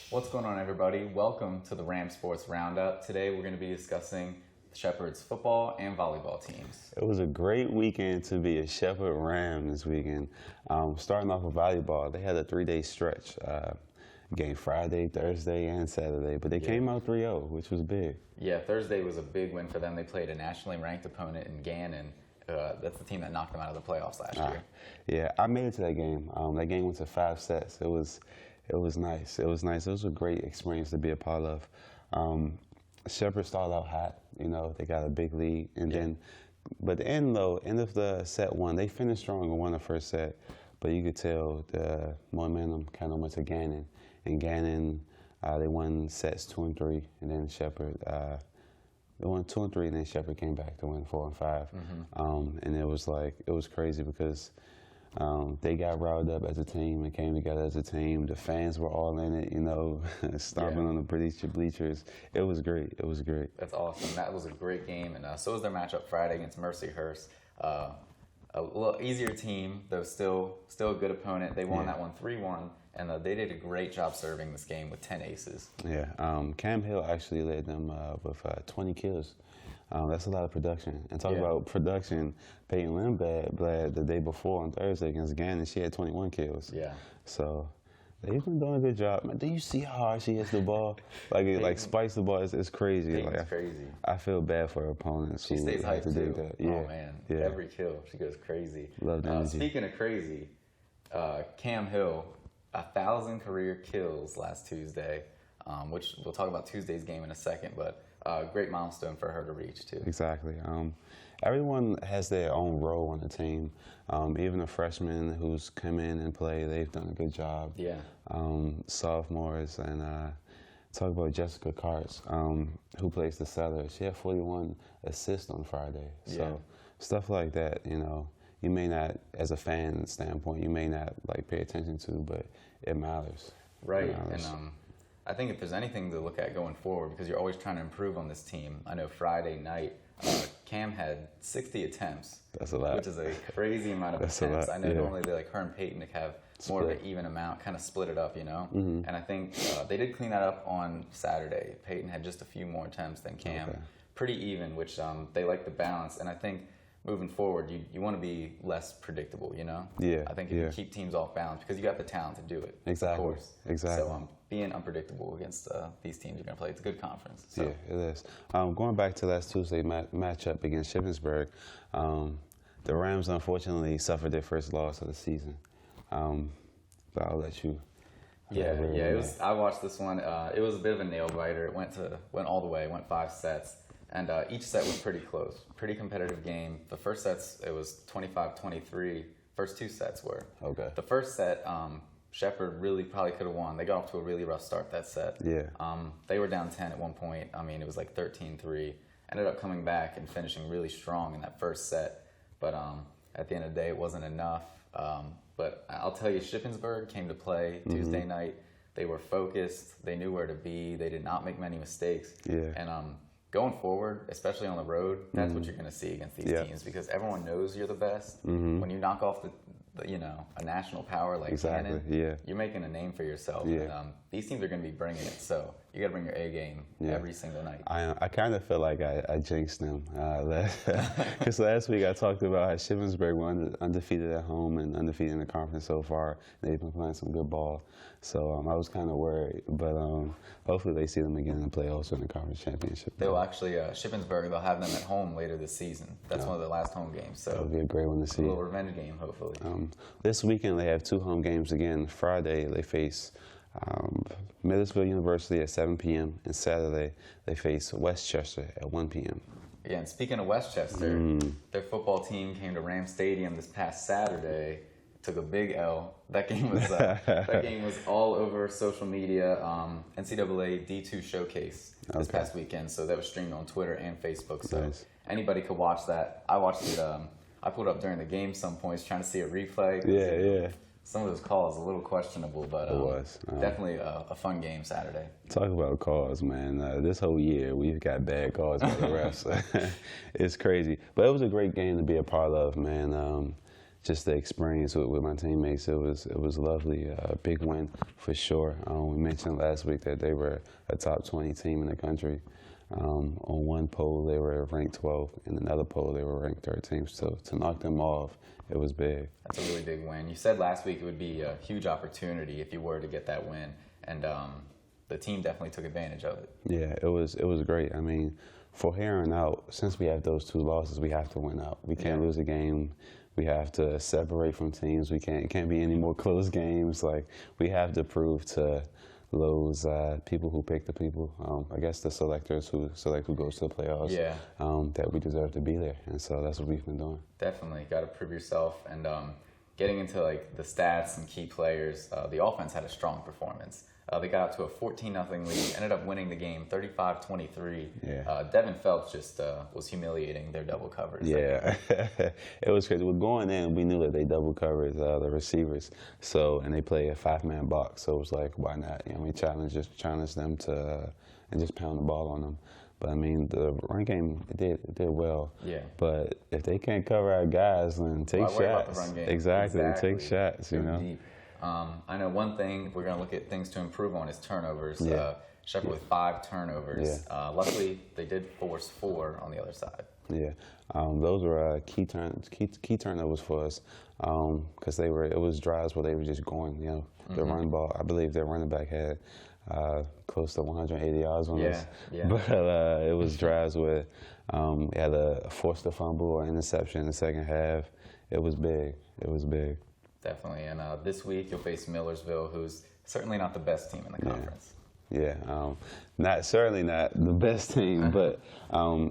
What's going on, everybody? Welcome to the Ram Sports Roundup. Today we're going to be discussing Shepherd's football and volleyball teams. It was a great weekend to be a Shepherd Ram this weekend. Starting off with volleyball, they had a 3-day stretch. Game Friday, Thursday, and Saturday, but they came out 3-0, which was big. Yeah, Thursday was a big win for them. They played a nationally ranked opponent in Gannon. That's the team that knocked them out of the playoffs last year. Yeah, I made it to that game. That game went to 5 sets. It was nice. It was nice. It was a great experience to be a part of. Shepherd started out hot. You know, they got a big lead, and then, but the end of the set one, they finished strong and won the first set. But you could tell the momentum kind of went to Gannon. And Gannon, they won sets 2 and 3, and then Shepherd, they won 2 and 3, and then Shepherd came back to win 4 and 5. And it was crazy because they got riled up as a team and came together as a team. The fans were all in it, you know, stomping on the bleachers. It was great. It was great. That's awesome. That was a great game, and so was their matchup Friday against Mercyhurst. A little easier team, though still a good opponent. They won that one 3-1, and they did a great job serving this game with 10 aces. Yeah, Cam Hill actually led them with 20 kills. That's a lot of production. And talk about production, Peyton Lindblad the day before on Thursday against Gannon, she had 21 kills. Yeah. So they've been doing a good job. Man, do you see how hard she hits the ball? Like spikes the ball. It's crazy. Peyton's crazy. I feel bad for her opponents. She stays hyped to do too. that. Yeah. Oh man, every kill she goes crazy. Love the energy. Speaking of crazy, Cam Hill, 1,000 career kills last Tuesday, which we'll talk about Tuesday's game in a second, but great milestone for her to reach too. Exactly. Everyone has their own role on the team. Even the freshmen who's come in and play, they've done a good job. Yeah. Sophomores, and talk about Jessica Karts, who plays the setter. She had 41 assists on Friday. So stuff like that, you know, you may not, as a fan standpoint, you may not like pay attention to, but it matters. Right. It matters. And I think if there's anything to look at going forward, because you're always trying to improve on this team. I know Friday night, Cam had 60 attempts. That's a lot. Which is a crazy amount of attempts. I know normally they like her and Peyton have more of an even amount, kind of split it up, you know? And I think they did clean that up on Saturday. Peyton had just a few more attempts than Cam. Pretty even, which they like the balance. And I think moving forward, you want to be less predictable, you know? Yeah. I think if you keep teams off balance, because you got the talent to do it. Exactly. Of course. Exactly. So being unpredictable against these teams you're going to play, it's a good conference. So. Yeah, it is. Going back to last Tuesday matchup against Shippensburg, the Rams unfortunately suffered their first loss of the season. But I'll let you. It was. I watched this one. It was a bit of a nail biter. It went all the way. Went 5 sets, and each set was pretty close. Pretty competitive game. The first sets it was 25-23. First 2 sets were. Okay. The first set, Shepherd really probably could have won. They got off to a really rough start that set. Yeah. They were down 10 at one point. I mean, it was like 13-3. Ended up coming back and finishing really strong in that first set. But at the end of the day, it wasn't enough. But I'll tell you, Shippensburg came to play Tuesday night. They were focused. They knew where to be. They did not make many mistakes. Yeah. And going forward, especially on the road, that's what you're going to see against these teams because everyone knows you're the best. When you knock off a national power like Gannon, you're making a name for yourself. Yeah. And, these teams are going to be bringing it, so you got to bring your A game every single night. I kind of feel like I jinxed them. Because last week I talked about how Shippensburg were undefeated at home and undefeated in the conference so far. They've been playing some good ball. So I was kind of worried. But hopefully they see them again in the playoffs or in the conference championship. They'll actually, Shippensburg, they'll have them at home later this season. That's one of their last home games. So it'll be a great one to see. A little revenge game, hopefully. This weekend they have 2 home games again. Friday they face Middlesbrough University at 7 p.m. and Saturday they face Westchester at 1 p.m. Yeah, and speaking of Westchester, their football team came to Ram Stadium this past Saturday. Took a big L. That game was all over social media. NCAA D2 Showcase this past weekend, so that was streamed on Twitter and Facebook. So anybody could watch that. I watched it. I pulled up during the game some points trying to see a replay. Yeah. Some of those calls a little questionable, but it was definitely a fun game Saturday. Talk about calls, man. This whole year we've got bad calls by the refs. It's crazy, but it was a great game to be a part of, man. just the experience with my teammates. It was lovely. Big win for sure. We mentioned last week that they were a top 20 team in the country. On one poll, they were ranked 12th. In another poll, they were ranked 13th. So to knock them off, it was big. That's a really big win. You said last week it would be a huge opportunity if you were to get that win, and the team definitely took advantage of it. Yeah, it was great. I mean, for here on out, since we have those 2 losses, we have to win out. We can't lose a game. We have to separate from teams. It can't be any more close games. Like, we have to prove to those people who pick the people, I guess the selectors who select who goes to the playoffs, that we deserve to be there. And so that's what we've been doing. Definitely. Got to prove yourself. And getting into like the stats and key players, the offense had a strong performance. They got up to a 14-0 lead, ended up winning the game 35-23. Yeah. Devin Phelps just was humiliating their double coverage. Yeah, it was crazy. We're going in, we knew that they double covered the receivers, and they play a 5-man box, so it was like, why not? You know, we challenge them to and just pound the ball on them. But I mean, the run game it did well. Yeah. But if they can't cover our guys, then take shots. About the run game. Exactly, take shots. You know. Deep. I know one thing we're going to look at things to improve on is turnovers. Yeah. Shepherd with 5 turnovers. Yeah. Luckily, they did force 4 on the other side. Yeah, those were key turnovers for us because it was drives where they were just going. You know, the run ball. I believe their running back had close to 180 yards on us. Yeah. But it was drives where they had forced a fumble or interception in the second half. It was big. It was big. Definitely. And this week you'll face Millersville, who's certainly not the best team in the conference. Yeah, certainly not the best team, but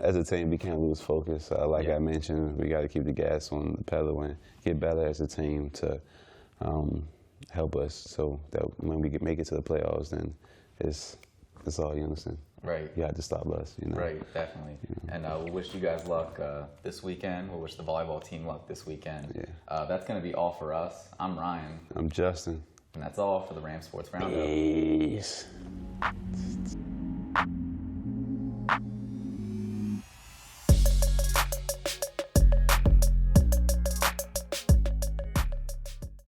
as a team we can't lose focus. I mentioned, we got to keep the gas on the pedal and get better as a team to help us so that when we make it to the playoffs, then it's all unison. Right. You have to stop us, you know. Right, definitely. Yeah. And we'll wish you guys luck this weekend. We'll wish the volleyball team luck this weekend. Yeah. That's going to be all for us. I'm Ryan. I'm Justin. And that's all for the Ram Sports Roundup. Peace.